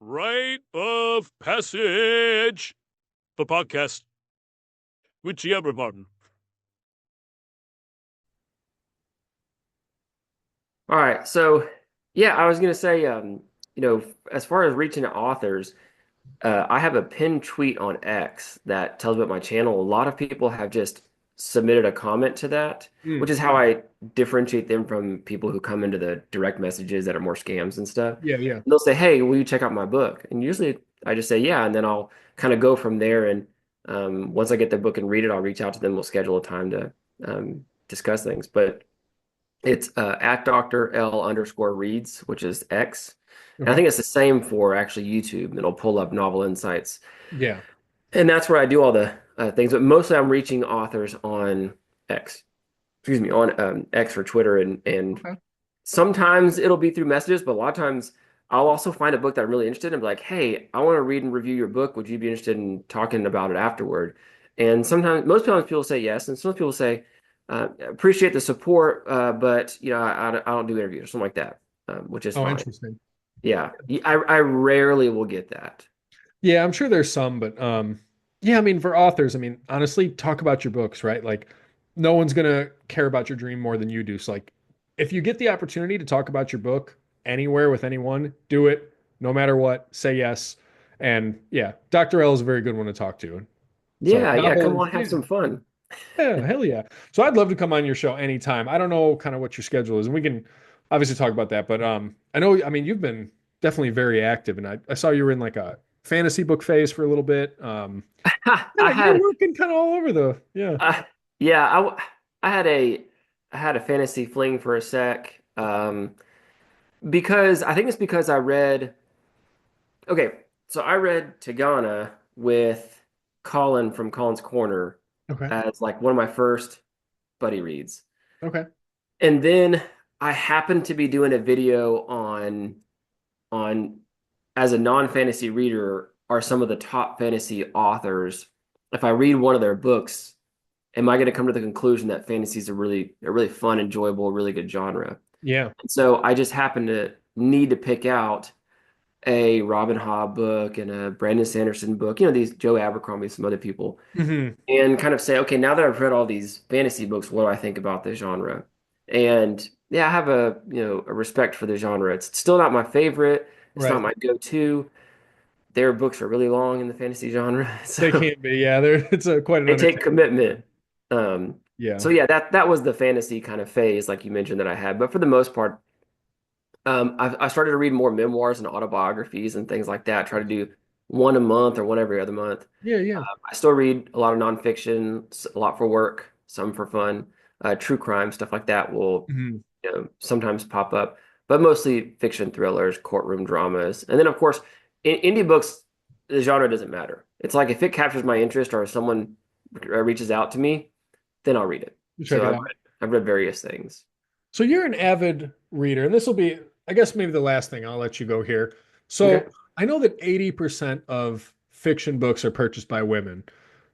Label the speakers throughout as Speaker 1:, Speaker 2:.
Speaker 1: Rite of Passage, the podcast with Giabra Martin.
Speaker 2: All right. So, yeah, I was going to say, as far as reaching to authors, I have a pinned tweet on X that tells about my channel. A lot of people have just submitted a comment to that, which
Speaker 1: Mm.
Speaker 2: is how I differentiate them from people who come into the direct messages that are more scams and stuff.
Speaker 1: Yeah, yeah.
Speaker 2: And they'll say, "Hey, will you check out my book?" And usually I just say, "Yeah," and then I'll kind of go from there. And once I get the book and read it, I'll reach out to them. We'll schedule a time to discuss things. But it's at Dr. L underscore reads, which is X. And I
Speaker 1: Okay.
Speaker 2: think it's the same for actually YouTube. It'll pull up Novel Insights.
Speaker 1: Yeah.
Speaker 2: And that's where I do all the things. But mostly I'm reaching authors on X, excuse me, on X or Twitter. And
Speaker 1: Okay.
Speaker 2: sometimes it'll be through messages, but a lot of times I'll also find a book that I'm really interested in and be like, hey, I want to read and review your book. Would you be interested in talking about it afterward? And sometimes, most times people say yes. And some people say, appreciate the support, but I don't do interviews or something like that, which is
Speaker 1: Oh,
Speaker 2: fine.
Speaker 1: interesting.
Speaker 2: Yeah. I rarely will get that.
Speaker 1: Yeah, I'm sure there's some, but yeah, I mean, for authors, I mean, honestly, talk about your books, right? Like, no one's gonna care about your dream more than you do. So, like, if you get the opportunity to talk about your book anywhere with anyone, do it, no matter what. Say yes, and yeah, Dr. L is a very good one to talk to. So,
Speaker 2: Yeah. Yeah. Come
Speaker 1: novels,
Speaker 2: on, have
Speaker 1: yeah,
Speaker 2: some fun.
Speaker 1: yeah, hell yeah. So I'd love to come on your show anytime. I don't know kind of what your schedule is, and we can obviously talk about that. But I know, I mean, you've been definitely very active, and I saw you were in like a fantasy book phase for a little bit. Yeah,
Speaker 2: I
Speaker 1: you're
Speaker 2: had,
Speaker 1: working kind of all over the yeah.
Speaker 2: yeah, I had I had a fantasy fling for a sec. Because I think it's because I read, okay, so I read Tagana with Colin from Colin's Corner
Speaker 1: Okay.
Speaker 2: as like one of my first buddy reads.
Speaker 1: Okay.
Speaker 2: And then I happened to be doing a video on as a non-fantasy reader are some of the top fantasy authors. If I read one of their books, am I going to come to the conclusion that fantasy is a really fun, enjoyable, really good genre?
Speaker 1: Yeah.
Speaker 2: And so I just happened to need to pick out a Robin Hobb book and a Brandon Sanderson book, these Joe Abercrombie, some other people,
Speaker 1: Hmm.
Speaker 2: and kind of say, okay, now that I've read all these fantasy books, what do I think about the genre? And yeah, I have a respect for the genre. It's still not my favorite. It's not
Speaker 1: Right.
Speaker 2: my go-to. Their books are really long in the fantasy genre,
Speaker 1: They
Speaker 2: so
Speaker 1: can't be. Yeah, they're it's a quite an
Speaker 2: they take
Speaker 1: undertaking.
Speaker 2: commitment. Um,
Speaker 1: Yeah.
Speaker 2: so yeah, that was the fantasy kind of phase, like you mentioned, that I had. But for the most part, I started to read more memoirs and autobiographies and things like that. Try to do one a month or one every other month.
Speaker 1: Yeah. Yeah.
Speaker 2: I still read a lot of nonfiction, a lot for work, some for fun. True crime stuff like that will,
Speaker 1: Hmm.
Speaker 2: sometimes pop up, but mostly fiction thrillers, courtroom dramas, and then of course, indie books. The genre doesn't matter. It's like if it captures my interest or if someone reaches out to me, then I'll read it.
Speaker 1: Check
Speaker 2: So
Speaker 1: it out.
Speaker 2: I've read various things.
Speaker 1: So you're an avid reader, and this will be, I guess, maybe the last thing. I'll let you go here. So
Speaker 2: Okay.
Speaker 1: I know that 80% of fiction books are purchased by women.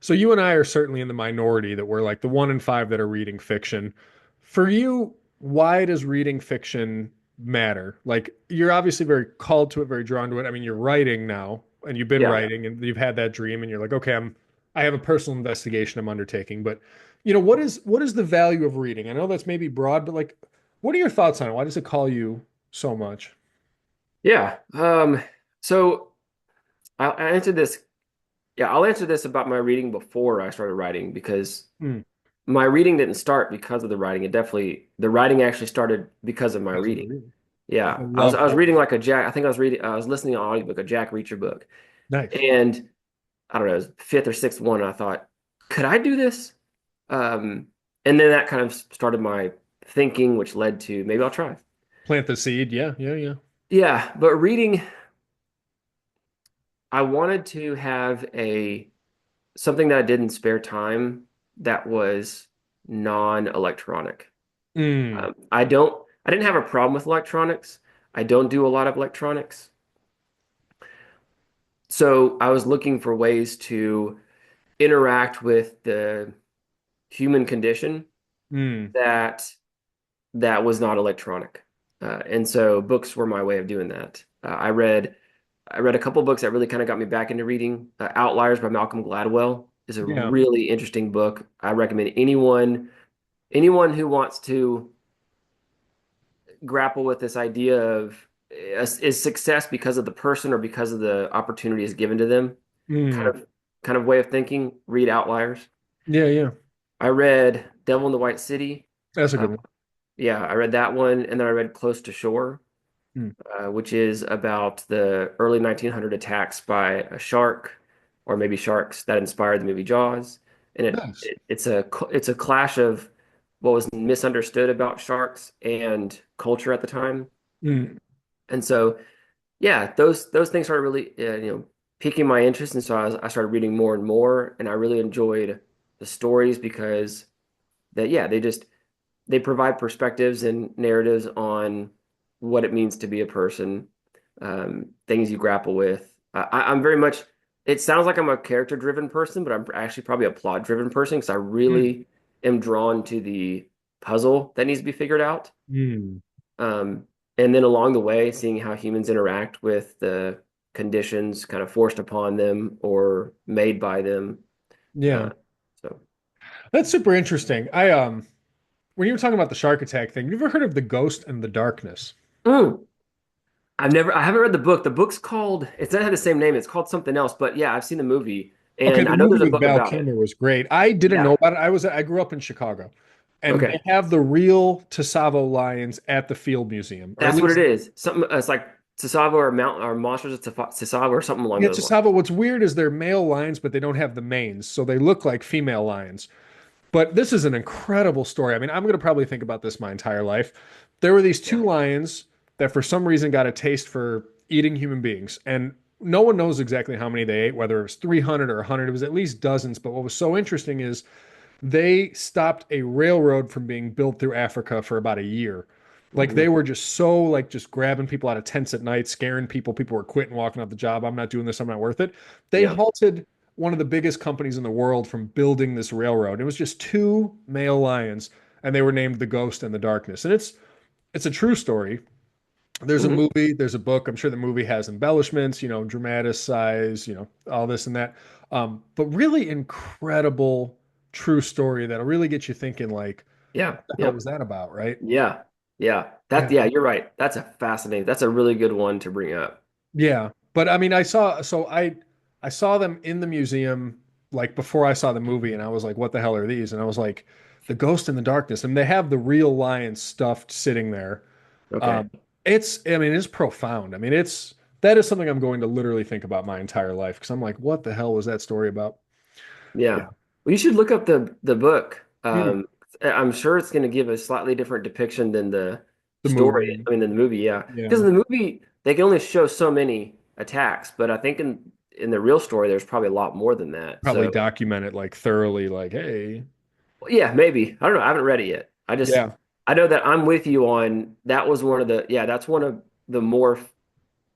Speaker 1: So you and I are certainly in the minority that we're like the one in five that are reading fiction. For you, why does reading fiction matter? Like you're obviously very called to it, very drawn to it. I mean, you're writing now, and you've been
Speaker 2: Yeah.
Speaker 1: writing, and you've had that dream, and you're like, okay, I have a personal investigation I'm undertaking, but what is the value of reading? I know that's maybe broad, but like what are your thoughts on it? Why does it call you so much?
Speaker 2: Yeah. So I answered this. Yeah, I'll answer this about my reading before I started writing because
Speaker 1: Hmm.
Speaker 2: my reading didn't start because of the writing. The writing actually started because of my
Speaker 1: Because of the
Speaker 2: reading.
Speaker 1: reading. I
Speaker 2: Yeah. I
Speaker 1: love
Speaker 2: was
Speaker 1: that.
Speaker 2: reading like a Jack, I think I was listening to an audiobook, a Jack Reacher book.
Speaker 1: Nice.
Speaker 2: And I don't know, it was fifth or sixth one. And I thought, could I do this? And then that kind of started my thinking, which led to maybe I'll try.
Speaker 1: Plant the seed. Yeah, yeah, yeah.
Speaker 2: Yeah. But reading, I wanted to have something that I did in spare time that was non-electronic.
Speaker 1: Mm.
Speaker 2: I didn't have a problem with electronics. I don't do a lot of electronics. So I was looking for ways to interact with the human condition
Speaker 1: Mm.
Speaker 2: that that was not electronic. And so books were my way of doing that. I read I read a couple books that really kind of got me back into reading. Outliers by Malcolm Gladwell is a
Speaker 1: Yeah.
Speaker 2: really interesting book. I recommend anyone who wants to grapple with this idea of is success because of the person or because of the opportunities given to them kind
Speaker 1: Mm.
Speaker 2: of kind of way of thinking. Read Outliers.
Speaker 1: Yeah, yeah.
Speaker 2: I read Devil in the White City.
Speaker 1: That's a
Speaker 2: Uh,
Speaker 1: good one.
Speaker 2: yeah, I read that one, and then I read Close to Shore,
Speaker 1: Mm.
Speaker 2: which is about the early 1900 attacks by a shark, or maybe sharks that inspired the movie Jaws. And
Speaker 1: Nice.
Speaker 2: it's a clash of what was misunderstood about sharks and culture at the time.
Speaker 1: Mm.
Speaker 2: And so, yeah, those things started really, piquing my interest, and so I started reading more and more, and I really enjoyed the stories because they provide perspectives and narratives on what it means to be a person, things you grapple with. I'm very much. It sounds like I'm a character-driven person, but I'm actually probably a plot-driven person because I
Speaker 1: Mm.
Speaker 2: really am drawn to the puzzle that needs to be figured out.
Speaker 1: Mm.
Speaker 2: Um, and then along the way, seeing how humans interact with the conditions kind of forced upon them or made by them.
Speaker 1: Yeah.
Speaker 2: Uh, so,
Speaker 1: That's super interesting. When you were talking about the shark attack thing, you ever heard of The Ghost and the Darkness?
Speaker 2: mm, I haven't read the book. The book's called, it's not had the same name. It's called something else, but yeah, I've seen the movie
Speaker 1: Okay,
Speaker 2: and
Speaker 1: the
Speaker 2: I know
Speaker 1: movie
Speaker 2: there's a
Speaker 1: with
Speaker 2: book
Speaker 1: Val
Speaker 2: about it.
Speaker 1: Kilmer was great. I didn't know
Speaker 2: Yeah.
Speaker 1: about it. I grew up in Chicago, and they
Speaker 2: Okay.
Speaker 1: have the real Tsavo lions at the Field Museum, or at
Speaker 2: That's what it
Speaker 1: least
Speaker 2: is. Something, it's like Tsavo or Mount or Monsters of Tsavo or something along
Speaker 1: yeah,
Speaker 2: those lines.
Speaker 1: Tsavo. What's weird is they're male lions, but they don't have the manes, so they look like female lions. But this is an incredible story. I mean, I'm going to probably think about this my entire life. There were these
Speaker 2: Yeah.
Speaker 1: two lions that for some reason got a taste for eating human beings. And no one knows exactly how many they ate, whether it was 300 or 100. It was at least dozens. But what was so interesting is they stopped a railroad from being built through Africa for about a year. Like
Speaker 2: Mhm.
Speaker 1: they were just so like just grabbing people out of tents at night, scaring people. People were quitting, walking off the job. I'm not doing this. I'm not worth it. They
Speaker 2: Yeah.
Speaker 1: halted one of the biggest companies in the world from building this railroad. It was just two male lions, and they were named the Ghost and the Darkness. And it's a true story. There's a
Speaker 2: Mhm.
Speaker 1: movie, there's a book. I'm sure the movie has embellishments, dramatize, all this and that. But really incredible true story that'll really get you thinking, like,
Speaker 2: Yeah.
Speaker 1: what the hell
Speaker 2: Yep.
Speaker 1: was that about, right?
Speaker 2: Yeah. Yeah.
Speaker 1: Yeah.
Speaker 2: Yeah, you're right. That's a really good one to bring up.
Speaker 1: Yeah. But I mean, I saw them in the museum like before I saw the movie, and I was like, what the hell are these? And I was like, the Ghost in the Darkness. And they have the real lion stuffed sitting there.
Speaker 2: Okay.
Speaker 1: Um, I mean, it's profound. I mean, that is something I'm going to literally think about my entire life because I'm like, what the hell was that story about?
Speaker 2: Yeah.
Speaker 1: Yeah.
Speaker 2: Well, you should look up the book.
Speaker 1: Mm,
Speaker 2: I'm sure it's going to give a slightly different depiction than the
Speaker 1: the
Speaker 2: story.
Speaker 1: movie.
Speaker 2: I mean, than the movie, yeah. Because
Speaker 1: Yeah.
Speaker 2: in the movie, they can only show so many attacks, but I think in the real story, there's probably a lot more than that.
Speaker 1: Probably
Speaker 2: So,
Speaker 1: document it like thoroughly, like, hey,
Speaker 2: yeah, maybe. I don't know. I haven't read it yet.
Speaker 1: yeah.
Speaker 2: I know that I'm with you on that was one of the, yeah, that's one of the more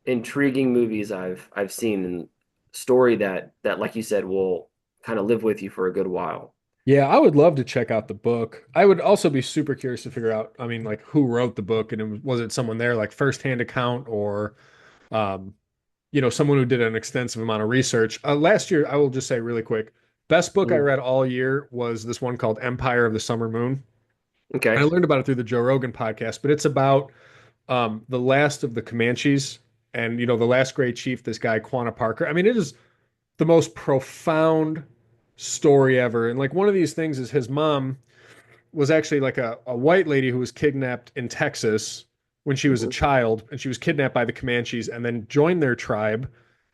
Speaker 2: intriguing movies I've seen and story that like you said will kind of live with you for a good while.
Speaker 1: Yeah, I would love to check out the book. I would also be super curious to figure out, I mean, like who wrote the book and was it someone there like firsthand account or um, someone who did an extensive amount of research. Last year, I will just say really quick, best book I
Speaker 2: Mhm.
Speaker 1: read all year was this one called Empire of the Summer Moon. I
Speaker 2: Okay.
Speaker 1: learned about it through the Joe Rogan podcast, but it's about the last of the Comanches and the last great chief, this guy Quanah Parker. I mean, it is the most profound story ever. And like one of these things is his mom was actually like a white lady who was kidnapped in Texas when she was a
Speaker 2: Mhm.
Speaker 1: child, and she was kidnapped by the Comanches and then joined their tribe,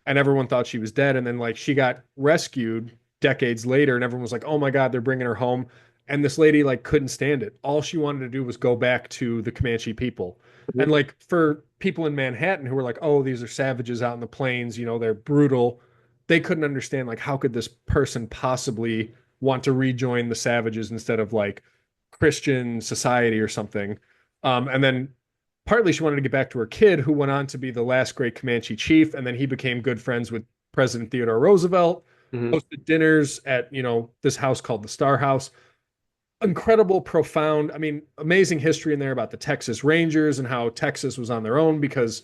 Speaker 1: and everyone thought she was dead, and then like she got rescued decades later, and everyone was like, "Oh my God, they're bringing her home." And this lady like couldn't stand it. All she wanted to do was go back to the Comanche people. And
Speaker 2: Mhm.
Speaker 1: like for people in Manhattan who were like, "Oh, these are savages out in the plains, they're brutal." They couldn't understand like how could this person possibly want to rejoin the savages instead of like Christian society or something. And then partly she wanted to get back to her kid, who went on to be the last great Comanche chief. And then he became good friends with President Theodore Roosevelt,
Speaker 2: Mhm.
Speaker 1: hosted dinners at, this house called the Star House. Incredible, profound, I mean, amazing history in there about the Texas Rangers and how Texas was on their own because,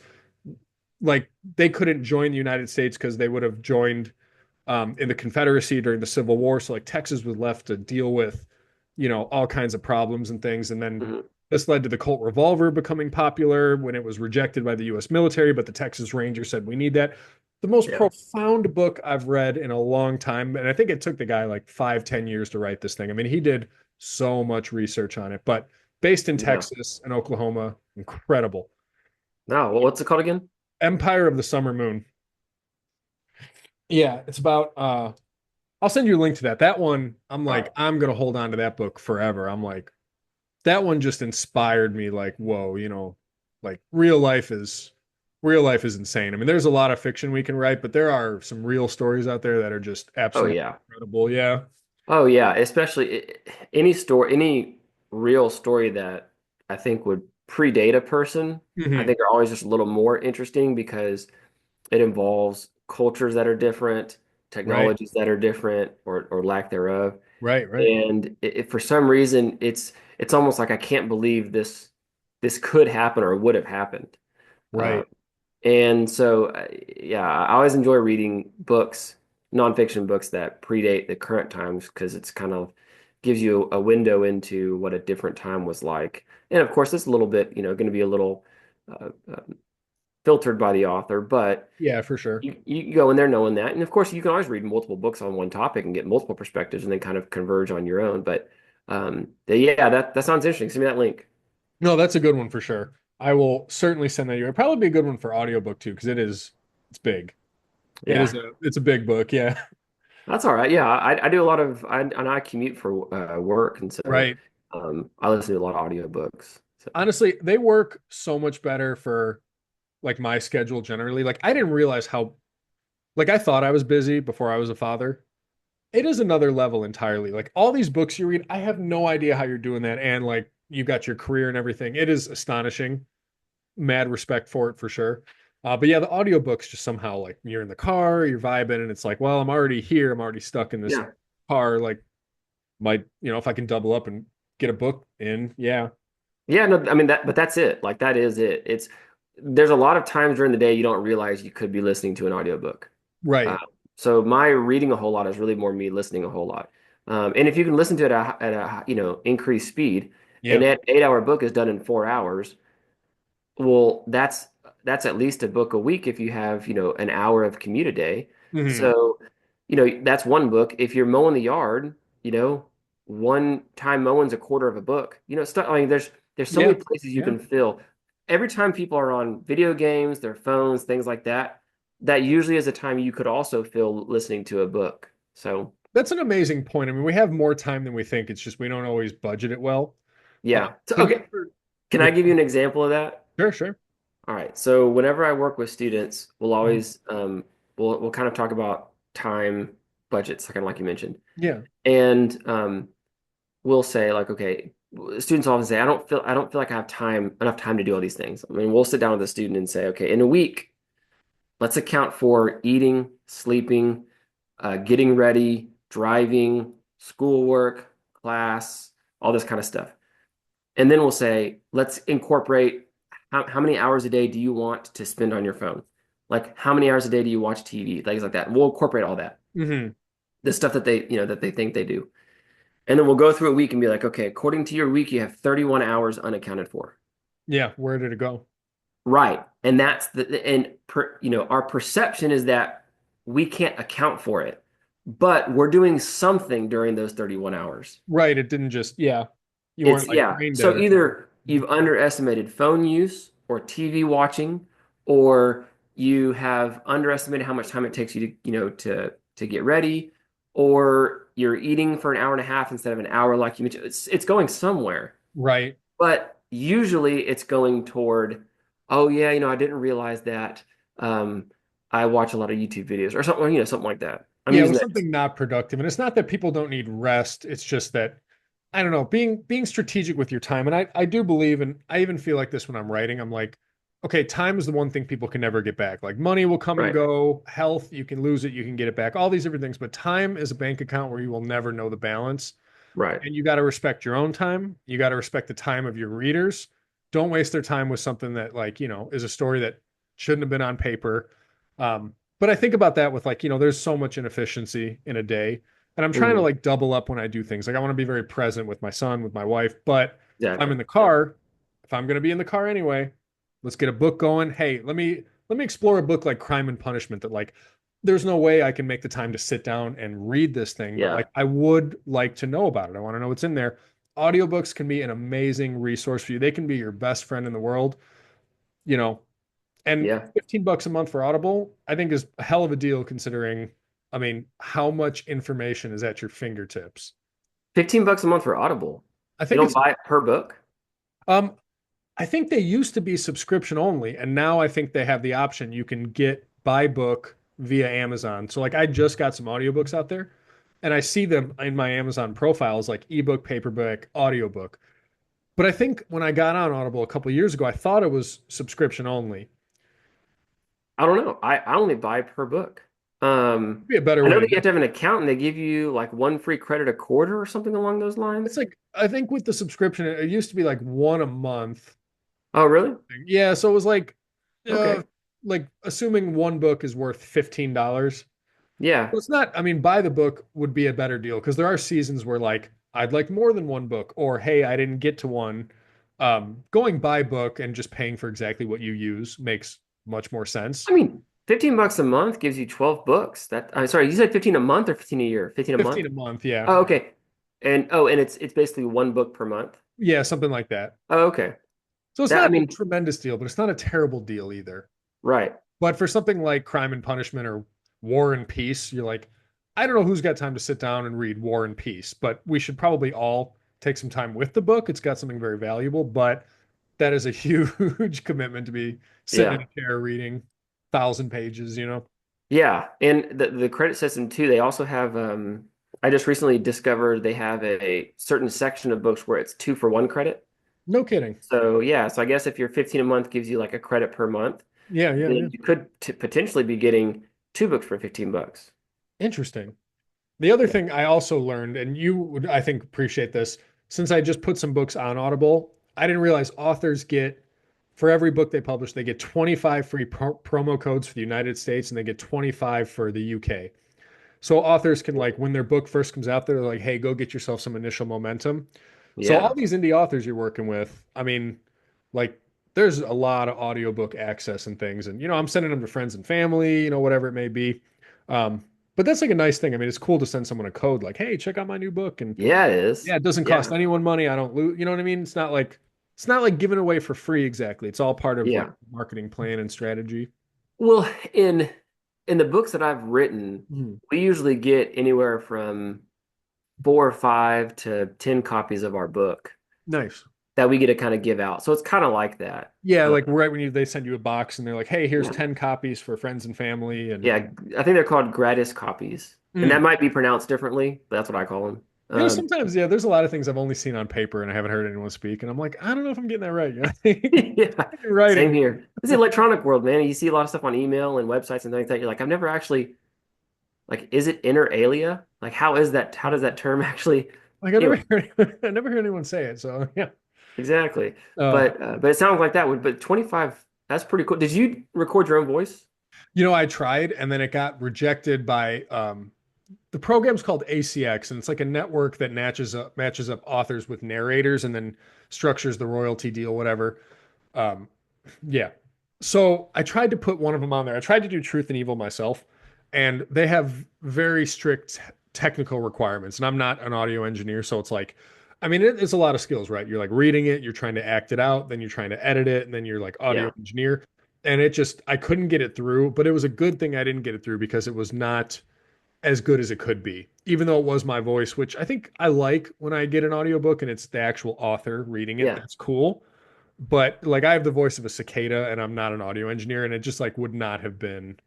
Speaker 1: like they couldn't join the United States because they would have joined in the Confederacy during the Civil War. So like Texas was left to deal with, all kinds of problems and things. And then
Speaker 2: Mhm.
Speaker 1: this led to the Colt revolver becoming popular when it was rejected by the US military, but the Texas Ranger said we need that. The most
Speaker 2: Yeah.
Speaker 1: profound book I've read in a long time. And I think it took the guy like 5, 10 years to write this thing. I mean, he did so much research on it, but based in
Speaker 2: Yeah.
Speaker 1: Texas and Oklahoma, incredible.
Speaker 2: No, well, what's it called again?
Speaker 1: Empire of the Summer Moon. Yeah, it's about I'll send you a link to that. That one, I'm
Speaker 2: All
Speaker 1: like,
Speaker 2: right.
Speaker 1: I'm gonna hold on to that book forever. I'm like, that one just inspired me, like, whoa, like real life is insane. I mean, there's a lot of fiction we can write, but there are some real stories out there that are just
Speaker 2: Oh
Speaker 1: absolutely
Speaker 2: yeah.
Speaker 1: incredible. Yeah.
Speaker 2: Oh yeah. Especially any story, any real story that I think would predate a person, I
Speaker 1: Hmm.
Speaker 2: think are always just a little more interesting because it involves cultures that are different,
Speaker 1: Right.
Speaker 2: technologies that are different, or lack thereof.
Speaker 1: Right. Right.
Speaker 2: And for some reason, it's almost like I can't believe this could happen or would have happened. Uh,
Speaker 1: Right.
Speaker 2: and so, yeah, I always enjoy reading books, nonfiction books that predate the current times because it's kind of gives you a window into what a different time was like. And of course, it's a little bit, going to be a little filtered by the author, but
Speaker 1: Yeah, for sure.
Speaker 2: you go in there knowing that. And of course, you can always read multiple books on one topic and get multiple perspectives and then kind of converge on your own. But yeah, that sounds interesting. Send me that link.
Speaker 1: No, that's a good one for sure. I will certainly send that to you. It'd probably be a good one for audiobook too, because it's big.
Speaker 2: Yeah,
Speaker 1: It's a big book. Yeah.
Speaker 2: that's all right. Yeah, I do a lot of and I commute for work, and so
Speaker 1: Right.
Speaker 2: I listen to a lot of audiobooks. So
Speaker 1: Honestly, they work so much better for like my schedule generally. Like I didn't realize how like I thought I was busy before I was a father. It is another level entirely. Like all these books you read, I have no idea how you're doing that. And like you got your career and everything. It is astonishing. Mad respect for it for sure. But yeah, the audiobooks just somehow like you're in the car, you're vibing, and it's like, well, I'm already here. I'm already stuck in this
Speaker 2: yeah,
Speaker 1: car. Like, might, if I can double up and get a book in, yeah.
Speaker 2: yeah. No, I mean but that's it. Like that is it. There's a lot of times during the day you don't realize you could be listening to an audiobook. Uh,
Speaker 1: Right.
Speaker 2: so my reading a whole lot is really more me listening a whole lot. And if you can listen to it at a increased speed, an
Speaker 1: Yeah.
Speaker 2: 8 hour book is done in 4 hours. Well, that's at least a book a week if you have, an hour of commute a day.
Speaker 1: Hmm.
Speaker 2: So, that's one book. If you're mowing the yard, one time mowing's a quarter of a book. Stuff. I mean, there's so many
Speaker 1: Yeah.
Speaker 2: places you
Speaker 1: Yeah.
Speaker 2: can fill. Every time people are on video games, their phones, things like that, that usually is a time you could also fill listening to a book. So,
Speaker 1: That's an amazing point. I mean, we have more time than we think. It's just we don't always budget it well.
Speaker 2: yeah. So,
Speaker 1: Have you
Speaker 2: okay,
Speaker 1: ever
Speaker 2: can I
Speaker 1: with
Speaker 2: give you an example of that?
Speaker 1: sure, sure.
Speaker 2: All right. So whenever I work with students, we'll
Speaker 1: Mhm.
Speaker 2: always we'll kind of talk about time budgets, kind of like you mentioned,
Speaker 1: Yeah.
Speaker 2: and we'll say like, okay, students often say, I don't feel like I have enough time to do all these things. I mean, we'll sit down with a student and say, okay, in a week, let's account for eating, sleeping, getting ready, driving, schoolwork, class, all this kind of stuff. And then we'll say, let's incorporate how many hours a day do you want to spend on your phone? Like how many hours a day do you watch TV? Things like that. We'll incorporate all that.
Speaker 1: Hmm.
Speaker 2: The stuff that they think they do. And then we'll go through a week and be like, okay, according to your week, you have 31 hours unaccounted for.
Speaker 1: Yeah. Where did it go?
Speaker 2: Right. And that's our perception is that we can't account for it, but we're doing something during those 31 hours.
Speaker 1: Right. It didn't just, yeah. You
Speaker 2: It's
Speaker 1: weren't like
Speaker 2: yeah.
Speaker 1: brain dead
Speaker 2: So
Speaker 1: or something.
Speaker 2: either you've underestimated phone use or TV watching, or you have underestimated how much time it takes you to get ready, or you're eating for an hour and a half instead of an hour, like you mentioned. It's going somewhere,
Speaker 1: Right.
Speaker 2: but usually it's going toward, oh yeah, I didn't realize that. Um, I watch a lot of YouTube videos or something, something like that. I'm
Speaker 1: Yeah, it
Speaker 2: using
Speaker 1: was
Speaker 2: that.
Speaker 1: something not productive. And it's not that people don't need rest. It's just that I don't know, being strategic with your time. And I do believe, and I even feel like this when I'm writing, I'm like, okay, time is the one thing people can never get back. Like money will come and
Speaker 2: Right,
Speaker 1: go, health, you can lose it, you can get it back, all these different things. But time is a bank account where you will never know the balance.
Speaker 2: right.
Speaker 1: And you got to respect your own time. You got to respect the time of your readers. Don't waste their time with something that, like, is a story that shouldn't have been on paper. But I think about that with like, there's so much inefficiency in a day. And I'm trying to
Speaker 2: Hmm.
Speaker 1: like double up when I do things. Like I want to be very present with my son, with my wife. But if I'm
Speaker 2: Exactly.
Speaker 1: in the car, if I'm going to be in the car anyway, let's get a book going. Hey, let me explore a book like Crime and Punishment that like there's no way I can make the time to sit down and read this thing, but
Speaker 2: Yeah.
Speaker 1: like I would like to know about it. I want to know what's in there. Audiobooks can be an amazing resource for you. They can be your best friend in the world, you know, and
Speaker 2: Yeah.
Speaker 1: $15 a month for Audible, I think is a hell of a deal considering, I mean, how much information is at your fingertips.
Speaker 2: $15 a month for Audible.
Speaker 1: I
Speaker 2: You
Speaker 1: think
Speaker 2: don't
Speaker 1: it's
Speaker 2: buy it per book?
Speaker 1: um I think they used to be subscription only, and now I think they have the option you can get buy book via Amazon. So like I just got some audiobooks out there and I see them in my Amazon profiles like ebook, paperback, audiobook. But I think when I got on Audible a couple of years ago, I thought it was subscription only.
Speaker 2: I don't know. I only buy per book.
Speaker 1: Be a better
Speaker 2: I
Speaker 1: way
Speaker 2: know
Speaker 1: to
Speaker 2: that you
Speaker 1: do
Speaker 2: have
Speaker 1: it.
Speaker 2: to have an account and they give you like one free credit a quarter or something along those
Speaker 1: It's
Speaker 2: lines.
Speaker 1: like I think with the subscription, it used to be like one a month.
Speaker 2: Oh, really?
Speaker 1: Yeah, so it was uh
Speaker 2: Okay.
Speaker 1: like assuming one book is worth $15.
Speaker 2: Yeah.
Speaker 1: Well, it's not, I mean, buy the book would be a better deal because there are seasons where like I'd like more than one book, or hey, I didn't get to one. Going by book and just paying for exactly what you use makes much more sense.
Speaker 2: I mean, $15 a month gives you 12 books. That I'm sorry, you said 15 a month or 15 a year? 15 a
Speaker 1: 15
Speaker 2: month?
Speaker 1: a month, yeah.
Speaker 2: Oh, okay. And it's basically one book per month.
Speaker 1: Yeah, something like that.
Speaker 2: Oh, okay.
Speaker 1: So it's
Speaker 2: That I
Speaker 1: not a
Speaker 2: mean,
Speaker 1: tremendous deal, but it's not a terrible deal either.
Speaker 2: right.
Speaker 1: But for something like Crime and Punishment or War and Peace, you're like, I don't know who's got time to sit down and read War and Peace, but we should probably all take some time with the book. It's got something very valuable, but that is a huge commitment to be sitting in
Speaker 2: Yeah.
Speaker 1: a chair reading 1,000 pages.
Speaker 2: Yeah. And the credit system too, they also have I just recently discovered they have a certain section of books where it's two for one credit.
Speaker 1: No kidding.
Speaker 2: So yeah, so I guess if your 15 a month gives you like a credit per month,
Speaker 1: Yeah, yeah, yeah.
Speaker 2: then you could potentially be getting two books for $15.
Speaker 1: Interesting. The other
Speaker 2: Yeah.
Speaker 1: thing I also learned, and you would, I think, appreciate this, since I just put some books on Audible, I didn't realize authors get, for every book they publish, they get 25 free promo codes for the United States and they get 25 for the UK. So authors can, like, when their book first comes out, they're like, hey, go get yourself some initial momentum. So all
Speaker 2: Yeah.
Speaker 1: these indie authors you're working with, I mean, like, there's a lot of audiobook access and things. And, I'm sending them to friends and family, whatever it may be. Um, but that's like a nice thing. I mean, it's cool to send someone a code like, hey, check out my new book. And
Speaker 2: Yeah, it is.
Speaker 1: yeah, it doesn't cost
Speaker 2: Yeah.
Speaker 1: anyone money. I don't lose, you know what I mean? It's not like giving away for free exactly. It's all part of like
Speaker 2: Yeah.
Speaker 1: marketing plan and strategy.
Speaker 2: Well, in the books that I've written,
Speaker 1: Mhm.
Speaker 2: we usually get anywhere from 4 or 5 to 10 copies of our book
Speaker 1: Nice.
Speaker 2: that we get to kind of give out. So it's kind of like that.
Speaker 1: Yeah,
Speaker 2: Uh,
Speaker 1: like right when they send you a box and they're like, hey, here's
Speaker 2: yeah.
Speaker 1: 10 copies for friends and family. And
Speaker 2: Yeah. I think they're called gratis copies. And that
Speaker 1: mm.
Speaker 2: might be pronounced differently, but that's what I call them.
Speaker 1: Sometimes, yeah, there's a lot of things I've only seen on paper and I haven't heard anyone speak. And I'm like, I don't know if I'm getting that right.
Speaker 2: Yeah.
Speaker 1: You're
Speaker 2: Same
Speaker 1: writing.
Speaker 2: here. It's the electronic world, man. You see a lot of stuff on email and websites and things like that. You're like, I've never actually like, is it inter alia? Like, how is that? How does that term actually?
Speaker 1: Like
Speaker 2: Anyway,
Speaker 1: I never heard anyone say it. So yeah.
Speaker 2: exactly.
Speaker 1: Uh,
Speaker 2: But it sounds like that would. But 25, that's pretty cool. Did you record your own voice?
Speaker 1: I tried and then it got rejected by the program's called ACX, and it's like a network that matches up authors with narrators and then structures the royalty deal, whatever. Um, yeah. So I tried to put one of them on there. I tried to do Truth and Evil myself, and they have very strict technical requirements. And I'm not an audio engineer, so it's like, I mean, it's a lot of skills, right? You're like reading it, you're trying to act it out, then you're trying to edit it, and then you're like audio
Speaker 2: Yeah.
Speaker 1: engineer. And I couldn't get it through, but it was a good thing I didn't get it through because it was not as good as it could be, even though it was my voice, which I think I like when I get an audiobook and it's the actual author reading it.
Speaker 2: Yeah.
Speaker 1: That's cool. But like I have the voice of a cicada and I'm not an audio engineer and it just like would not have been.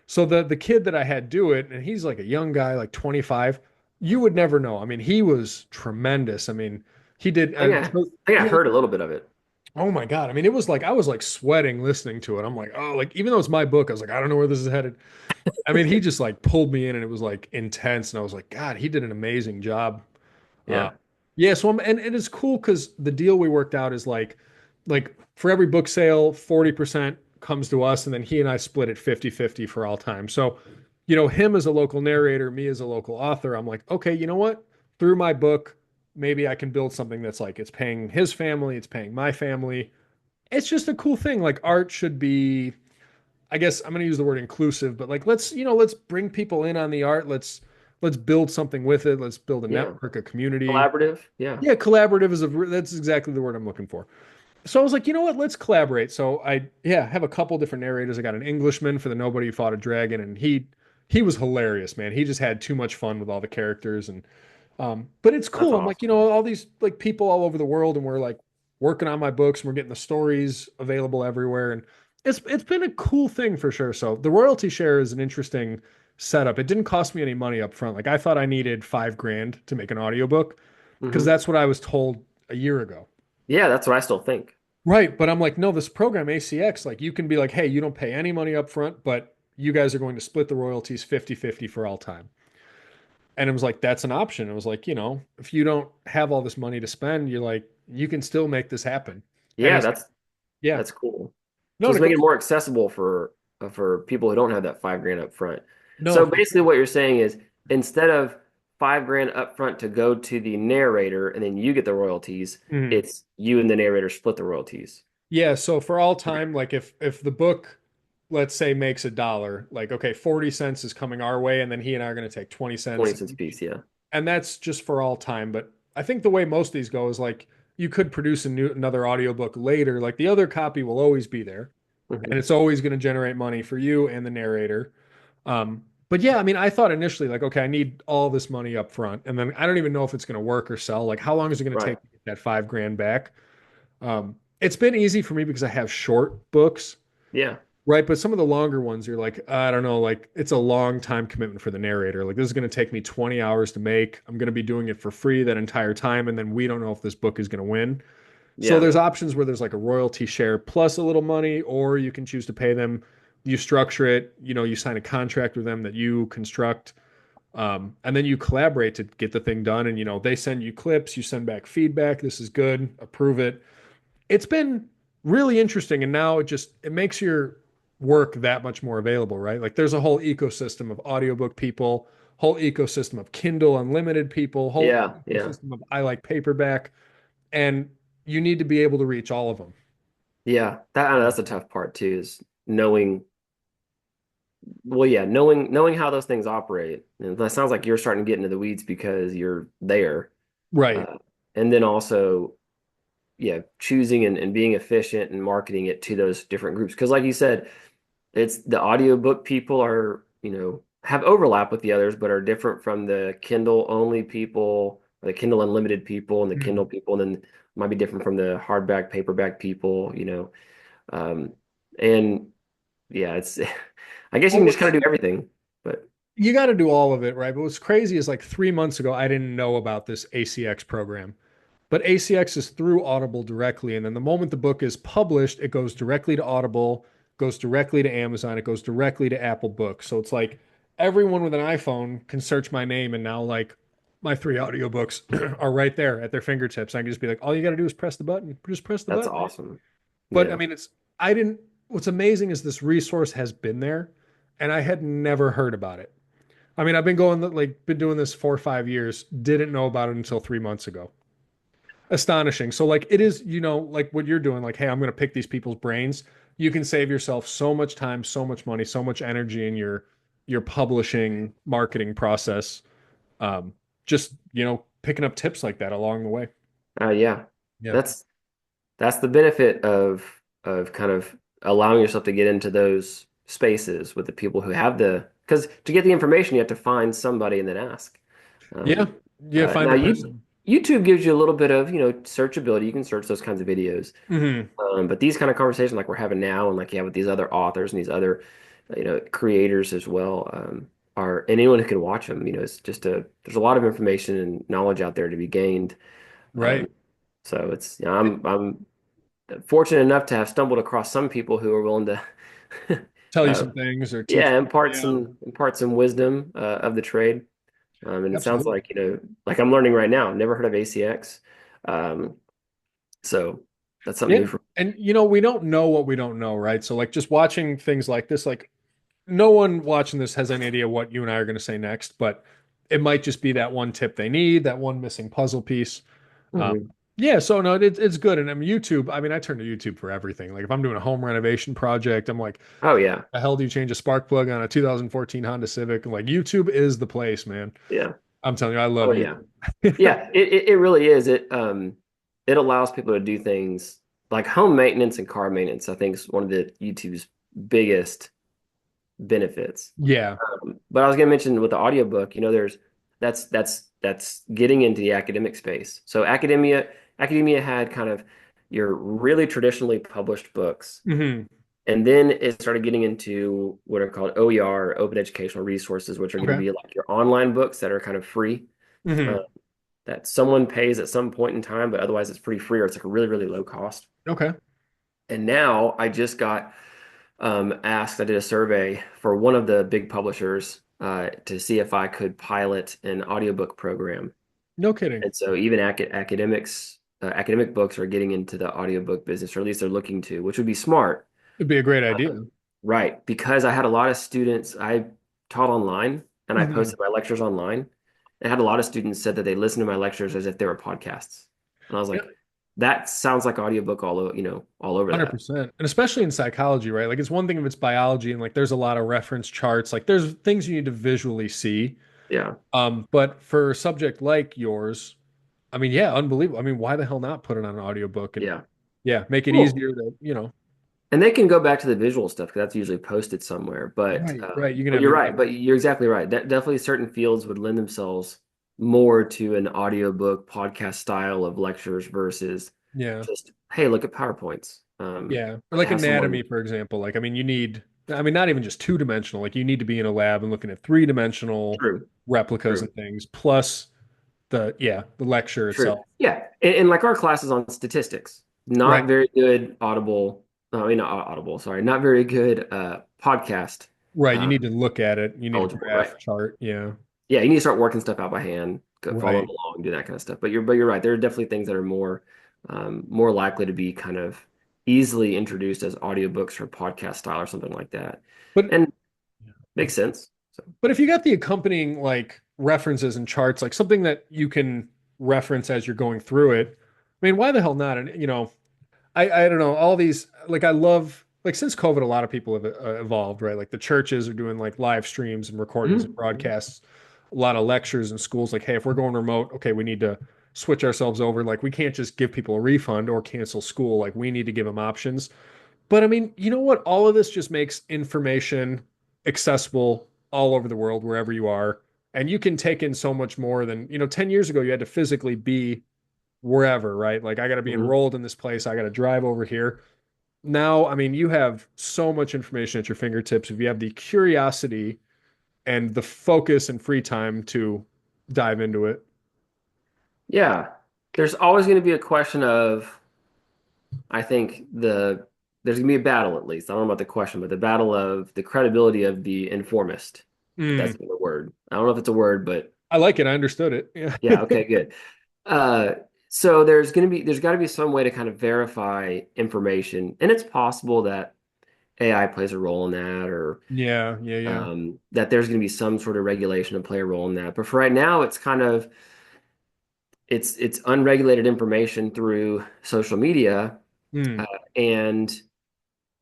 Speaker 1: So the kid that I had do it, and he's like a young guy, like 25, you would never know. I mean, he was tremendous. I mean, he did
Speaker 2: I think I heard a little bit of it.
Speaker 1: oh my God. I mean, it was like I was like sweating listening to it. I'm like, oh, like even though it's my book, I was like, I don't know where this is headed. I mean, he just like pulled me in and it was like intense. And I was like, God, he did an amazing job. Uh,
Speaker 2: Yeah.
Speaker 1: yeah. So and it is cool because the deal we worked out is like for every book sale, 40% comes to us, and then he and I split it 50-50 for all time. So, him as a local narrator, me as a local author, I'm like, okay, you know what? Through my book, maybe I can build something that's like it's paying his family, it's paying my family. It's just a cool thing. Like art should be, I guess I'm going to use the word inclusive, but like let's bring people in on the art. Let's build something with it. Let's build a
Speaker 2: Yeah.
Speaker 1: network, a community.
Speaker 2: Collaborative. Yeah.
Speaker 1: Yeah, collaborative is that's exactly the word I'm looking for. So I was like, you know what? Let's collaborate. So I yeah, have a couple different narrators. I got an Englishman for the Nobody Who Fought a Dragon, and he was hilarious, man. He just had too much fun with all the characters, and but it's
Speaker 2: That's
Speaker 1: cool. I'm like,
Speaker 2: awesome.
Speaker 1: all these like people all over the world, and we're like working on my books, and we're getting the stories available everywhere, and it's been a cool thing for sure. So the royalty share is an interesting setup. It didn't cost me any money up front. Like I thought I needed 5 grand to make an audiobook because
Speaker 2: Hmm.
Speaker 1: that's what I was told a year ago.
Speaker 2: Yeah, that's what I still think.
Speaker 1: Right, but I'm like, no, this program ACX, like you can be like, hey, you don't pay any money up front, but you guys are going to split the royalties 50-50 for all time. And it was like, that's an option. It was like, if you don't have all this money to spend, you're like, you can still make this happen. And
Speaker 2: Yeah,
Speaker 1: it's, yeah,
Speaker 2: that's cool.
Speaker 1: no,
Speaker 2: So
Speaker 1: and
Speaker 2: it's
Speaker 1: it
Speaker 2: making it
Speaker 1: goes,
Speaker 2: more accessible for people who don't have that 5 grand up front.
Speaker 1: no,
Speaker 2: So
Speaker 1: for
Speaker 2: basically,
Speaker 1: sure.
Speaker 2: what you're saying is instead of 5 grand up front to go to the narrator and then you get the royalties,
Speaker 1: Mhm.
Speaker 2: it's you and the narrator split the royalties.
Speaker 1: Yeah. So for all
Speaker 2: Okay.
Speaker 1: time, like if the book, let's say, makes $1, like, okay, 40 cents is coming our way, and then he and I are going to take 20
Speaker 2: 20
Speaker 1: cents
Speaker 2: cents a
Speaker 1: each.
Speaker 2: piece, yeah.
Speaker 1: And that's just for all time. But I think the way most of these go is like you could produce another audiobook later. Like the other copy will always be there, and
Speaker 2: Hmm.
Speaker 1: it's always going to generate money for you and the narrator. But yeah, I mean, I thought initially like, okay, I need all this money up front, and then I don't even know if it's going to work or sell. Like, how long is it going to
Speaker 2: Right.
Speaker 1: take to get that 5 grand back? It's been easy for me because I have short books,
Speaker 2: Yeah.
Speaker 1: right? But some of the longer ones, you're like, I don't know, like it's a long time commitment for the narrator. Like this is going to take me 20 hours to make. I'm going to be doing it for free that entire time, and then we don't know if this book is going to win. So
Speaker 2: Yeah.
Speaker 1: there's options where there's like a royalty share plus a little money, or you can choose to pay them. You structure it, you sign a contract with them that you construct, and then you collaborate to get the thing done. And they send you clips, you send back feedback. This is good, approve it. It's been really interesting, and now it makes your work that much more available, right? Like there's a whole ecosystem of audiobook people, whole ecosystem of Kindle Unlimited people, whole
Speaker 2: Yeah. Yeah.
Speaker 1: ecosystem of I like paperback, and you need to be able to reach all of them.
Speaker 2: Yeah. That I know that's the tough part too, is knowing well, yeah, knowing how those things operate. And that sounds like you're starting to get into the weeds because you're there.
Speaker 1: Right.
Speaker 2: Uh, and then also, yeah, choosing and being efficient and marketing it to those different groups. Because like you said, it's the audiobook people are, have overlap with the others, but are different from the Kindle only people, or the Kindle Unlimited people, and the Kindle
Speaker 1: Mhm.
Speaker 2: people, and then might be different from the hardback, paperback people, Um, and yeah, it's I guess you
Speaker 1: Well,
Speaker 2: can just kind of do everything. But
Speaker 1: you got to do all of it, right? But what's crazy is like 3 months ago, I didn't know about this ACX program. But ACX is through Audible directly. And then the moment the book is published, it goes directly to Audible, goes directly to Amazon, it goes directly to Apple Books. So it's like everyone with an iPhone can search my name, and now like my 3 audiobooks are right there at their fingertips. I can just be like, all you got to do is press the button. Just press the
Speaker 2: that's
Speaker 1: button, man.
Speaker 2: awesome.
Speaker 1: But I
Speaker 2: Yeah.
Speaker 1: mean, I didn't, what's amazing is this resource has been there, and I had never heard about it. I mean, I've been doing this 4 or 5 years, didn't know about it until 3 months ago. Astonishing. So like it is, like what you're doing, like, hey, I'm gonna pick these people's brains. You can save yourself so much time, so much money, so much energy in your publishing marketing process. Um, just, picking up tips like that along the way.
Speaker 2: Yeah.
Speaker 1: Yeah.
Speaker 2: That's that's the benefit of kind of allowing yourself to get into those spaces with the people who have because to get the information, you have to find somebody and then ask.
Speaker 1: Yeah.
Speaker 2: Um,
Speaker 1: Yeah. Find
Speaker 2: now
Speaker 1: the person.
Speaker 2: YouTube gives you a little bit of, searchability. You can search those kinds of videos.
Speaker 1: Hmm.
Speaker 2: But these kind of conversations like we're having now and like you have with these other authors and these other, creators as well, are and anyone who can watch them, it's just there's a lot of information and knowledge out there to be gained. Um,
Speaker 1: Right.
Speaker 2: so I'm fortunate enough to have stumbled across some people who are willing to,
Speaker 1: Tell you
Speaker 2: uh,
Speaker 1: some things or teach.
Speaker 2: yeah, impart
Speaker 1: Yeah.
Speaker 2: some wisdom of the trade. And it sounds
Speaker 1: Absolutely.
Speaker 2: like, like I'm learning right now. Never heard of ACX. Um, so. That's something
Speaker 1: Yeah.
Speaker 2: new for
Speaker 1: And we don't know what we don't know, right? So like just watching things like this, like no one watching this has any idea what you and I are going to say next, but it might just be that one tip they need, that one missing puzzle piece.
Speaker 2: me.
Speaker 1: Um, yeah, so no, it's good. And I mean, YouTube, I mean, I turn to YouTube for everything. Like if I'm doing a home renovation project, I'm like,
Speaker 2: Oh yeah.
Speaker 1: the hell do you change a spark plug on a 2014 Honda Civic? I'm like, YouTube is the place, man.
Speaker 2: Yeah.
Speaker 1: I'm telling you, I love
Speaker 2: Oh yeah.
Speaker 1: YouTube.
Speaker 2: Yeah, it really is. It allows people to do things like home maintenance and car maintenance, I think is one of the YouTube's biggest benefits.
Speaker 1: Yeah.
Speaker 2: But I was gonna mention with the audiobook, there's that's getting into the academic space. So academia had kind of your really traditionally published books.
Speaker 1: Hmm.
Speaker 2: And then it started getting into what are called OER, open educational resources, which are going to
Speaker 1: Okay.
Speaker 2: be like your online books that are kind of free. Uh,
Speaker 1: Hmm.
Speaker 2: that someone pays at some point in time, but otherwise it's pretty free or it's like a really, really low cost.
Speaker 1: Okay.
Speaker 2: And now I just got asked, I did a survey for one of the big publishers to see if I could pilot an audiobook program.
Speaker 1: No kidding.
Speaker 2: And so even academic books are getting into the audiobook business, or at least they're looking to, which would be smart.
Speaker 1: It'd be a great idea.
Speaker 2: Right, because I had a lot of students, I taught online and I
Speaker 1: Hmm.
Speaker 2: posted my lectures online. I had a lot of students said that they listened to my lectures as if they were podcasts. And I was
Speaker 1: Yeah,
Speaker 2: like, that sounds like audiobook all over that.
Speaker 1: 100%. And especially in psychology, right? Like it's one thing if it's biology and like there's a lot of reference charts, like there's things you need to visually see.
Speaker 2: Yeah.
Speaker 1: But for a subject like yours, I mean, yeah, unbelievable. I mean, why the hell not put it on an audiobook and
Speaker 2: Yeah.
Speaker 1: yeah, make it
Speaker 2: Cool.
Speaker 1: easier to.
Speaker 2: And they can go back to the visual stuff because that's usually posted somewhere. But
Speaker 1: Right, right. You can
Speaker 2: but
Speaker 1: have
Speaker 2: you're
Speaker 1: your
Speaker 2: right. But you're exactly right. Definitely certain fields would lend themselves more to an audiobook podcast style of lectures versus
Speaker 1: yeah.
Speaker 2: just, hey, look at PowerPoints.
Speaker 1: Yeah. Or
Speaker 2: Or
Speaker 1: like
Speaker 2: have someone.
Speaker 1: anatomy, for example. Like, I mean, I mean, not even just two-dimensional. Like you need to be in a lab and looking at three-dimensional
Speaker 2: True.
Speaker 1: replicas
Speaker 2: True.
Speaker 1: and things, plus the lecture
Speaker 2: True.
Speaker 1: itself.
Speaker 2: Yeah. And like our classes on statistics, not
Speaker 1: Right.
Speaker 2: very good audible, I mean, not audible, sorry, not very good podcast
Speaker 1: Right. You
Speaker 2: uh,
Speaker 1: need to look at it. You need a
Speaker 2: eligible, right?
Speaker 1: graph chart. Yeah.
Speaker 2: Yeah, you need to start working stuff out by hand, following
Speaker 1: Right.
Speaker 2: along, do that kind of stuff. But you're right. There are definitely things that are more likely to be kind of easily introduced as audiobooks or podcast style or something like that.
Speaker 1: But
Speaker 2: And makes sense. So,
Speaker 1: But if you got the accompanying like references and charts, like something that you can reference as you're going through it, I mean, why the hell not? And I don't know, all these like I love like since COVID, a lot of people have evolved, right? Like the churches are doing like live streams and recordings and
Speaker 2: mhm.
Speaker 1: broadcasts, a lot of lectures in schools. Like, hey, if we're going remote, okay, we need to switch ourselves over. Like, we can't just give people a refund or cancel school. Like, we need to give them options. But I mean, you know what? All of this just makes information accessible all over the world, wherever you are. And you can take in so much more than, 10 years ago, you had to physically be wherever, right? Like, I got to be
Speaker 2: Mhm.
Speaker 1: enrolled in this place. I got to drive over here. Now, I mean, you have so much information at your fingertips. If you have the curiosity and the focus and free time to dive into it.
Speaker 2: Yeah, there's always going to be a question of, I think there's going to be a battle at least. I don't know about the question, but the battle of the credibility of the informist, if
Speaker 1: Mm,
Speaker 2: that's even a word. I don't know if it's a word, but
Speaker 1: I like it. I understood it. Yeah.
Speaker 2: yeah, okay, good. Uh, so there's got to be some way to kind of verify information, and it's possible that AI plays a role in that, or
Speaker 1: Yeah. Yeah. Yeah.
Speaker 2: that there's going to be some sort of regulation to play a role in that. But for right now, it's kind of it's unregulated information through social media,
Speaker 1: Mm,
Speaker 2: uh, and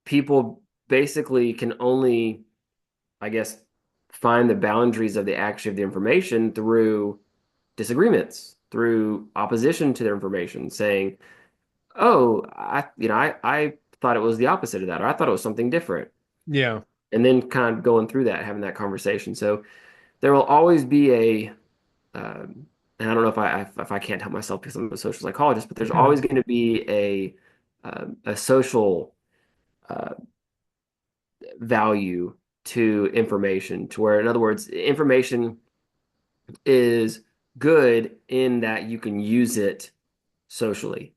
Speaker 2: people basically can only, I guess, find the boundaries of the accuracy of the information through disagreements, through opposition to their information, saying, "Oh, I thought it was the opposite of that, or I thought it was something different,"
Speaker 1: yeah.
Speaker 2: and then kind of going through that, having that conversation. So there will always be and I don't know if I can't help myself because I'm a social psychologist, but there's always going to be a social uh, value to information, to where, in other words, information is good in that you can use it socially.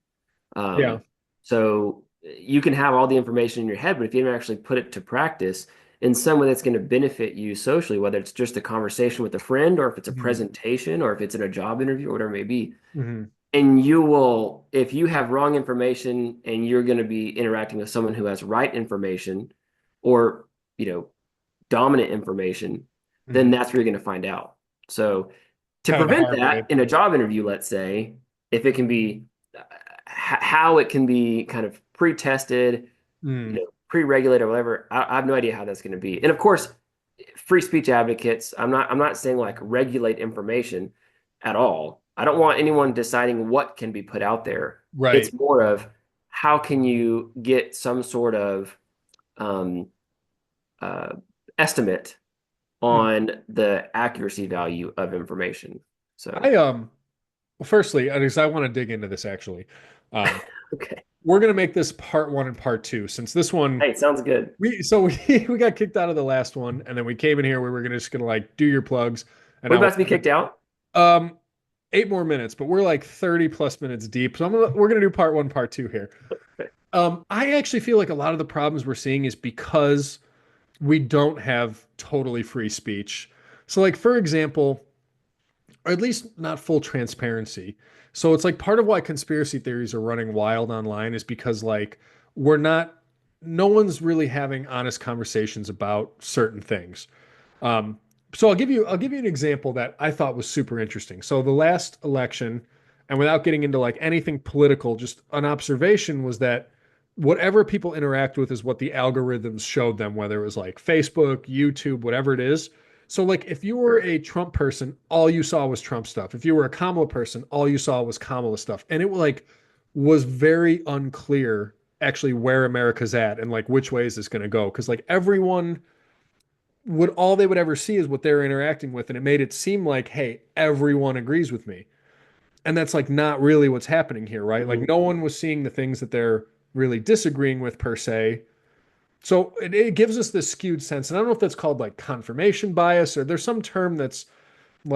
Speaker 1: Yeah.
Speaker 2: So you can have all the information in your head, but if you don't actually put it to practice in some way that's going to benefit you socially, whether it's just a conversation with a friend, or if it's a
Speaker 1: Mhm.
Speaker 2: presentation, or if it's in a job interview, or whatever it may be,
Speaker 1: Mhm.
Speaker 2: And you will, if you have wrong information and you're going to be interacting with someone who has right information or, you know, dominant information, then
Speaker 1: Mhm.
Speaker 2: that's where you're going to find out. So to
Speaker 1: Kind of the
Speaker 2: prevent
Speaker 1: hard
Speaker 2: that
Speaker 1: way.
Speaker 2: in a job interview, let's say, if it can be how it can be kind of pre-tested,
Speaker 1: Mm,
Speaker 2: pre-regulated or whatever, I have no idea how that's going to be. And of course, free speech advocates, I'm not saying like regulate information at all. I don't want anyone deciding what can be put out there. It's
Speaker 1: right.
Speaker 2: more of how can you get some sort of um, uh, estimate
Speaker 1: Mhm.
Speaker 2: on the accuracy value of information. So,
Speaker 1: I well, firstly, because I want to dig into this actually. Um,
Speaker 2: okay.
Speaker 1: we're gonna make this part one and part two since this one
Speaker 2: Hey, sounds good.
Speaker 1: we got kicked out of the last one and then we came in here we were gonna just gonna like do your plugs and
Speaker 2: We're
Speaker 1: I
Speaker 2: about
Speaker 1: will
Speaker 2: to be kicked out.
Speaker 1: 8 more minutes, but we're like 30 plus minutes deep. So we're gonna do part one, part two here. I actually feel like a lot of the problems we're seeing is because we don't have totally free speech. So, like, for example, or at least not full transparency. So it's like part of why conspiracy theories are running wild online is because like we're not no one's really having honest conversations about certain things. Um, so I'll give you an example that I thought was super interesting. So the last election, and without getting into like anything political, just an observation was that whatever people interact with is what the algorithms showed them, whether it was like Facebook, YouTube, whatever it is. So like if you were a Trump person, all you saw was Trump stuff. If you were a Kamala person, all you saw was Kamala stuff. And it like was very unclear actually where America's at and like which way is this going to go because like everyone would all they would ever see is what they're interacting with and it made it seem like hey everyone agrees with me and that's like not really what's happening here, right? Like
Speaker 2: Mhm.
Speaker 1: no one was seeing the things that they're really disagreeing with per se. So it gives us this skewed sense and I don't know if that's called like confirmation bias or there's some term that's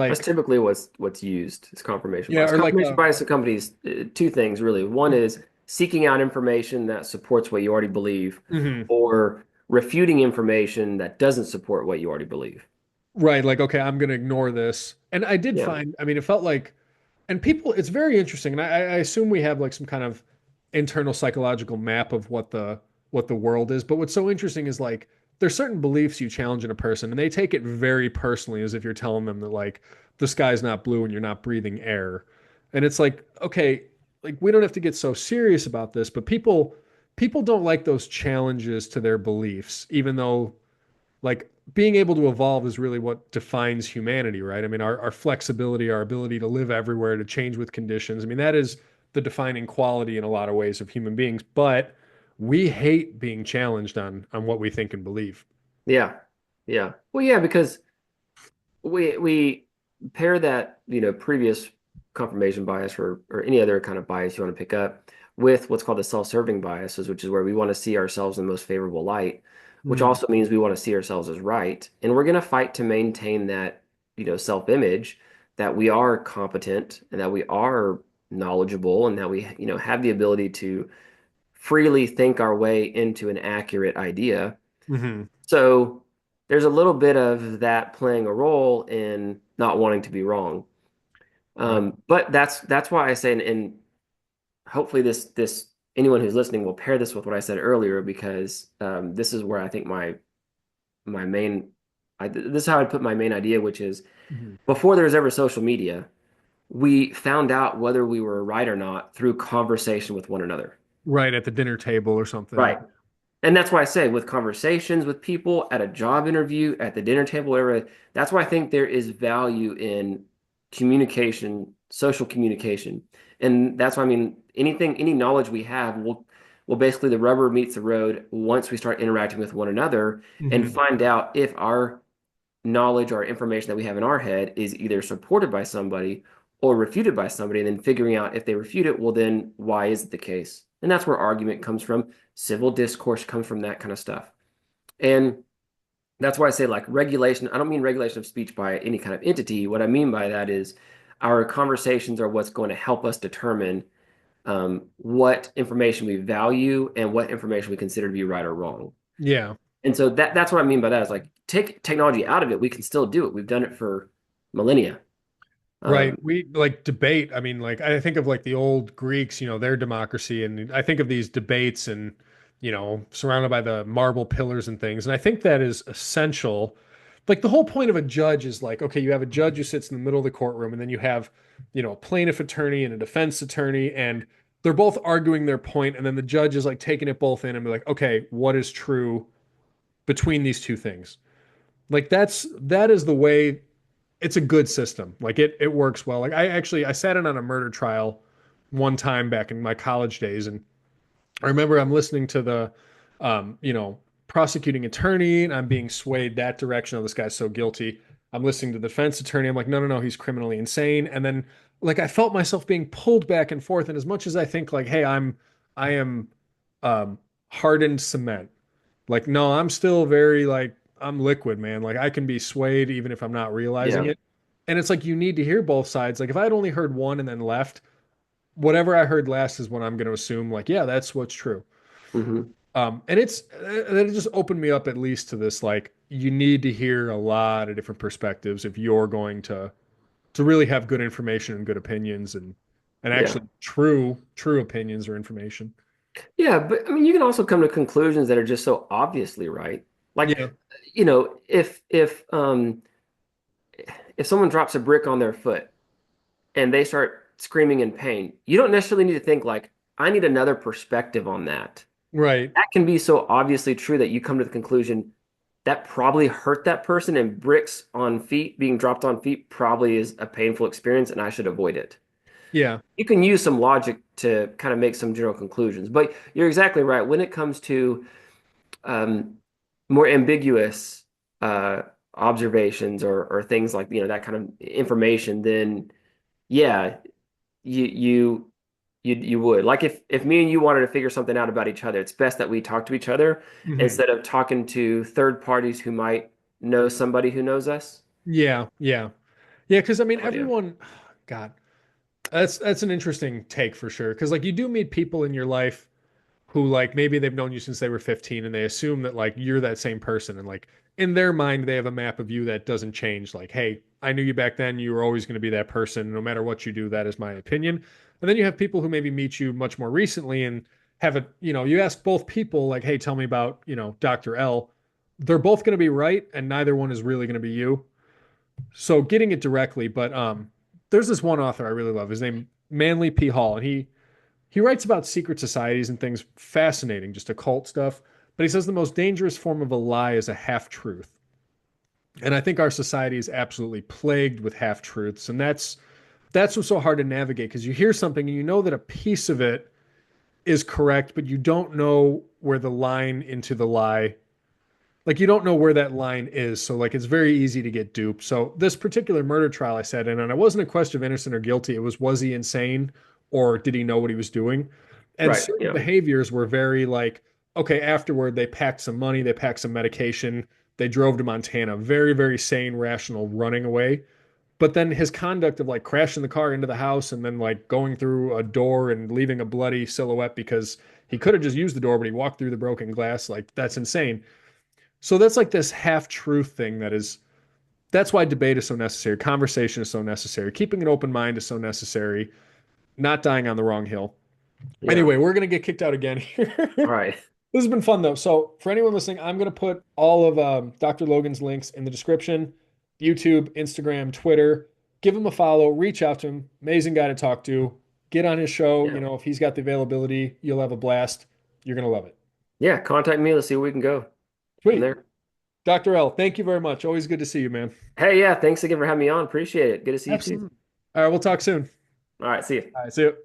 Speaker 2: That's
Speaker 1: like
Speaker 2: typically what's used is confirmation
Speaker 1: yeah
Speaker 2: bias.
Speaker 1: or like
Speaker 2: Confirmation bias accompanies two things really. One is seeking out information that supports what you already believe,
Speaker 1: mhm.
Speaker 2: or refuting information that doesn't support what you already believe.
Speaker 1: Right, like okay, I'm gonna ignore this. And I did
Speaker 2: Yeah.
Speaker 1: find, I mean, it felt like, and people, it's very interesting, and I assume we have like some kind of internal psychological map of what the world is. But what's so interesting is like there's certain beliefs you challenge in a person, and they take it very personally, as if you're telling them that like the sky's not blue and you're not breathing air. And it's like, okay, like we don't have to get so serious about this, but people don't like those challenges to their beliefs, even though like being able to evolve is really what defines humanity, right? I mean, our flexibility, our ability to live everywhere, to change with conditions. I mean, that is the defining quality in a lot of ways of human beings. But we hate being challenged on what we think and believe.
Speaker 2: Yeah. Yeah. Well, yeah, because we pair that, previous confirmation bias or any other kind of bias you want to pick up with what's called the self-serving biases, which is where we want to see ourselves in the most favorable light, which
Speaker 1: Mm,
Speaker 2: also means we want to see ourselves as right. And we're going to fight to maintain that, self-image that we are competent and that we are knowledgeable and that we, have the ability to freely think our way into an accurate idea.
Speaker 1: hmm
Speaker 2: So there's a little bit of that playing a role in not wanting to be wrong.
Speaker 1: right.
Speaker 2: But that's why I say, and hopefully this anyone who's listening will pair this with what I said earlier, because this is where I think my main this is how I put my main idea, which is
Speaker 1: Mhm.
Speaker 2: before there was ever social media, we found out whether we were right or not through conversation with one another.
Speaker 1: Right at the dinner table or
Speaker 2: Right.
Speaker 1: something.
Speaker 2: And that's why I say with conversations with people at a job interview, at the dinner table, whatever, that's why I think there is value in communication, social communication. And that's why I mean any knowledge we have will basically the rubber meets the road once we start interacting with one another and
Speaker 1: Hmm
Speaker 2: find out if our knowledge or information that we have in our head is either supported by somebody or refuted by somebody, and then figuring out if they refute it, well, then why is it the case? And that's where argument comes from. Civil discourse comes from that kind of stuff. And that's why I say like regulation. I don't mean regulation of speech by any kind of entity. What I mean by that is our conversations are what's going to help us determine what information we value and what information we consider to be right or wrong.
Speaker 1: Yeah.
Speaker 2: And so that's what I mean by that is like take technology out of it, we can still do it. We've done it for millennia.
Speaker 1: Right. We like debate. I mean, like I think of like the old Greeks, their democracy, and I think of these debates and, surrounded by the marble pillars and things. And I think that is essential. Like the whole point of a judge is like, okay, you have a judge who sits in the middle of the courtroom, and then you have, a plaintiff attorney and a defense attorney, and they're both arguing their point, and then the judge is like taking it both in and be like, okay, what is true between these two things? Like that is the way it's a good system. Like it works well. Like I sat in on a murder trial one time back in my college days, and I remember I'm listening to the prosecuting attorney, and I'm being swayed that direction. Oh, this guy's so guilty. I'm listening to the defense attorney. I'm like, no, no, no, he's criminally insane. And then like I felt myself being pulled back and forth. And as much as I think like, hey, I am um hardened cement. Like, no, I'm still very like I'm liquid, man. Like I can be swayed even if I'm not realizing
Speaker 2: Yeah.
Speaker 1: it. And it's like you need to hear both sides. Like if I had only heard one and then left, whatever I heard last is what I'm going to assume. Like, yeah, that's what's true.
Speaker 2: Hmm.
Speaker 1: And it just opened me up at least to this. Like, you need to hear a lot of different perspectives if you're going to really have good information and good opinions and
Speaker 2: Yeah.
Speaker 1: actually true opinions or information.
Speaker 2: Yeah, but I mean, you can also come to conclusions that are just so obviously right. Like,
Speaker 1: Yeah.
Speaker 2: if someone drops a brick on their foot and they start screaming in pain, you don't necessarily need to think like, I need another perspective on that.
Speaker 1: Right.
Speaker 2: That can be so obviously true that you come to the conclusion that probably hurt that person, and bricks on feet being dropped on feet probably is a painful experience and I should avoid it.
Speaker 1: Yeah.
Speaker 2: You can use some logic to kind of make some general conclusions, but you're exactly right. When it comes to um, more ambiguous uh, observations or things like that kind of information, then yeah, you you you would like if me and you wanted to figure something out about each other, it's best that we talk to each other
Speaker 1: Hmm.
Speaker 2: instead of talking to third parties who might know somebody who knows us.
Speaker 1: Yeah. Yeah. Yeah. Because I mean,
Speaker 2: Oh yeah,
Speaker 1: everyone, God, that's an interesting take for sure. Because like you do meet people in your life who like maybe they've known you since they were 15 and they assume that like you're that same person and like in their mind they have a map of you that doesn't change like hey I knew you back then you were always going to be that person no matter what you do that is my opinion. And then you have people who maybe meet you much more recently and have a you ask both people like hey tell me about Dr. L. They're both going to be right and neither one is really going to be you, so getting it directly. But there's this one author I really love, his name Manly P. Hall, and he writes about secret societies and things fascinating, just occult stuff. But he says the most dangerous form of a lie is a half truth. And I think our society is absolutely plagued with half truths. And that's what's so hard to navigate because you hear something and you know that a piece of it is correct, but you don't know where the line into the lie, like you don't know where that line is. So like it's very easy to get duped. So this particular murder trial I sat in, and it wasn't a question of innocent or guilty. It was he insane or did he know what he was doing? And
Speaker 2: right.
Speaker 1: certain
Speaker 2: Yeah.
Speaker 1: behaviors were very like, okay, afterward they packed some money, they packed some medication, they drove to Montana, very, very sane, rational, running away. But then his conduct of like crashing the car into the house and then like going through a door and leaving a bloody silhouette because he could have just used the door, but he walked through the broken glass, like that's insane. So that's like this half truth thing that's why debate is so necessary. Conversation is so necessary. Keeping an open mind is so necessary. Not dying on the wrong hill.
Speaker 2: Yeah.
Speaker 1: Anyway, we're going to get kicked out again here.
Speaker 2: All right.
Speaker 1: This has been fun though. So for anyone listening, I'm going to put all of Dr. Logan's links in the description, YouTube, Instagram, Twitter. Give him a follow, reach out to him. Amazing guy to talk to. Get on his show.
Speaker 2: Yeah.
Speaker 1: If he's got the availability, you'll have a blast. You're going to love it.
Speaker 2: Yeah. Contact me. Let's see where we can go from
Speaker 1: Sweet.
Speaker 2: there.
Speaker 1: Dr. L, thank you very much. Always good to see you, man.
Speaker 2: Hey, yeah. Thanks again for having me on. Appreciate it. Good to see you too.
Speaker 1: Absolutely. All right, we'll talk soon.
Speaker 2: All right. See you.
Speaker 1: All right, see you.